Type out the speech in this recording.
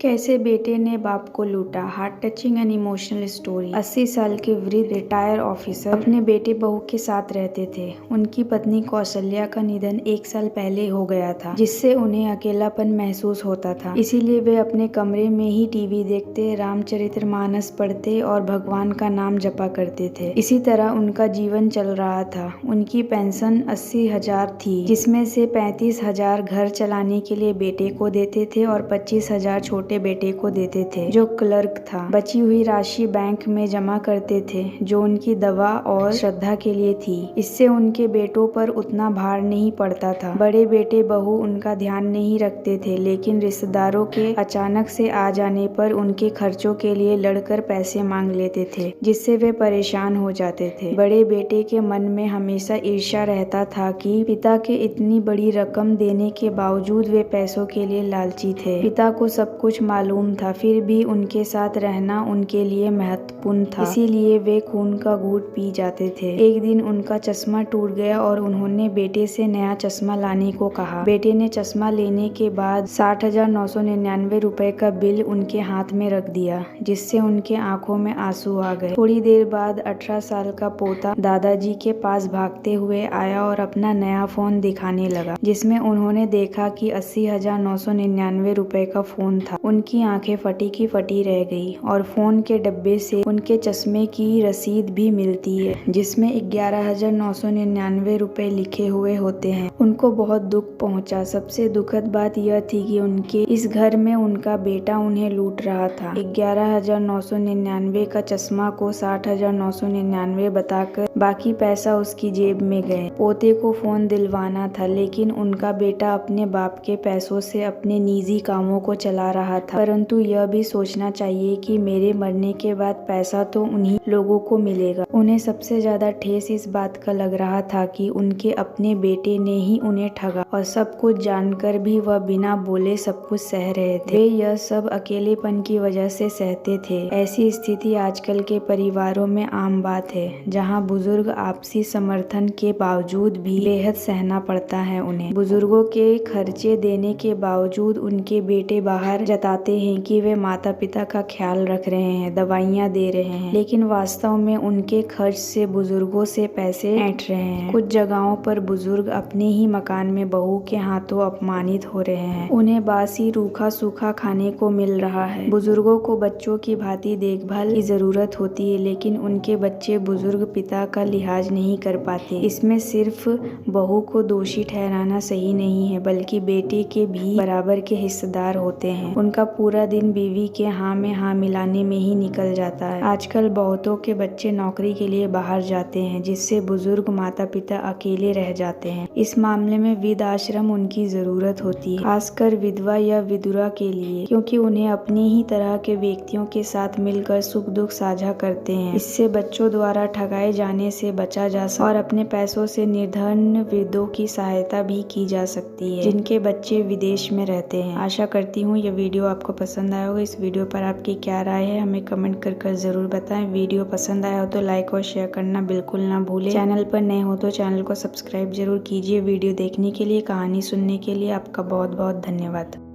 कैसे बेटे ने बाप को लूटा, heart touching and emotional story. 80 साल के वृद्ध रिटायर ऑफिसर अपने बेटे बहू के साथ रहते थे। उनकी पत्नी कौशल्या का निधन 1 साल पहले हो गया था, जिससे उन्हें अकेलापन महसूस होता था। इसीलिए वे अपने कमरे में ही टीवी देखते, रामचरितमानस पढ़ते और भगवान का नाम जपा करते थे। इसी तरह उनका जीवन चल रहा था। उनकी पेंशन 80,000 थी, जिसमें से 35,000 घर चलाने के लिए बेटे को देते थे और 25,000 छोटे बेटे को देते थे, जो क्लर्क था। बची हुई राशि बैंक में जमा करते थे, जो उनकी दवा और श्रद्धा के लिए थी। इससे उनके बेटों पर उतना भार नहीं पड़ता था। बड़े बेटे बहू उनका ध्यान नहीं रखते थे, लेकिन रिश्तेदारों के अचानक से आ जाने पर उनके खर्चों के लिए लड़कर पैसे मांग लेते थे, जिससे वे परेशान हो जाते थे। बड़े बेटे के मन में हमेशा ईर्ष्या रहता था कि पिता के इतनी बड़ी रकम देने के बावजूद वे पैसों के लिए लालची थे। पिता को सब कुछ मालूम था, फिर भी उनके साथ रहना उनके लिए महत्वपूर्ण था, इसीलिए वे खून का घूंट पी जाते थे। एक दिन उनका चश्मा टूट गया और उन्होंने बेटे से नया चश्मा लाने को कहा। बेटे ने चश्मा लेने के बाद 60,999 रुपए का बिल उनके हाथ में रख दिया, जिससे उनके आंखों में आंसू आ गए। थोड़ी देर बाद 18 साल का पोता दादाजी के पास भागते हुए आया और अपना नया फोन दिखाने लगा, जिसमें उन्होंने देखा कि 80,999 रुपए का फोन था। उनकी आंखें फटी की फटी रह गई और फोन के डब्बे से उनके चश्मे की रसीद भी मिलती है, जिसमें 11,999 रुपए लिखे हुए होते हैं। उनको बहुत दुख पहुंचा। सबसे दुखद बात यह थी कि उनके इस घर में उनका बेटा उन्हें लूट रहा था। 11,999 का चश्मा को 60,999 बताकर बाकी पैसा उसकी जेब में गए। पोते को फोन दिलवाना था, लेकिन उनका बेटा अपने बाप के पैसों से अपने निजी कामों को चला रहा था। परंतु यह भी सोचना चाहिए कि मेरे मरने के बाद पैसा तो उन्हीं लोगों को मिलेगा। उन्हें सबसे ज्यादा ठेस इस बात का लग रहा था कि उनके अपने बेटे ने ही उन्हें ठगा, और सब कुछ जानकर भी वह बिना बोले सब कुछ सह रहे थे। वे यह सब अकेलेपन की वजह से सहते थे। ऐसी स्थिति आजकल के परिवारों में आम बात है, जहाँ बुजुर्ग आपसी समर्थन के बावजूद भी बेहद सहना पड़ता है उन्हें। बुजुर्गों के खर्चे देने के बावजूद उनके बेटे बाहर जताते हैं कि वे माता पिता का ख्याल रख रहे हैं, दवाइयाँ दे रहे हैं, लेकिन वास्तव में उनके खर्च से बुजुर्गों से पैसे ऐंठ रहे हैं। कुछ जगहों पर बुजुर्ग अपने ही मकान में बहू के हाथों अपमानित हो रहे हैं। उन्हें बासी रूखा सूखा खाने को मिल रहा है। बुजुर्गों को बच्चों की भांति देखभाल की जरूरत होती है, लेकिन उनके बच्चे बुजुर्ग पिता का लिहाज नहीं कर पाते। इसमें सिर्फ बहू को दोषी ठहराना सही नहीं है, बल्कि बेटे के भी बराबर के हिस्सेदार होते हैं। उनका पूरा दिन बीवी के हाँ में हाँ मिलाने में ही निकल जाता है। आजकल बहुतों के बच्चे नौकरी के लिए बाहर जाते हैं, जिससे बुजुर्ग माता पिता अकेले रह जाते हैं। इस मामले में वृद्धाश्रम उनकी जरूरत होती है, खासकर विधवा या विधुरा के लिए, क्योंकि उन्हें अपने ही तरह के व्यक्तियों के साथ मिलकर सुख दुख साझा करते हैं। इससे बच्चों द्वारा ठगाए जाने से बचा जा सकता है और अपने पैसों से निर्धन वृद्धों की सहायता भी की जा सकती है, जिनके बच्चे विदेश में रहते हैं। आशा करती हूँ ये वीडियो आपको पसंद आया होगा। इस वीडियो पर आपकी क्या राय है, हमें कमेंट कर जरूर बताएं। वीडियो पसंद आया हो तो लाइक और शेयर करना बिल्कुल ना भूलें। चैनल पर नए हो तो चैनल को सब्सक्राइब जरूर कीजिए। वीडियो देखने के लिए, कहानी सुनने के लिए आपका बहुत बहुत धन्यवाद।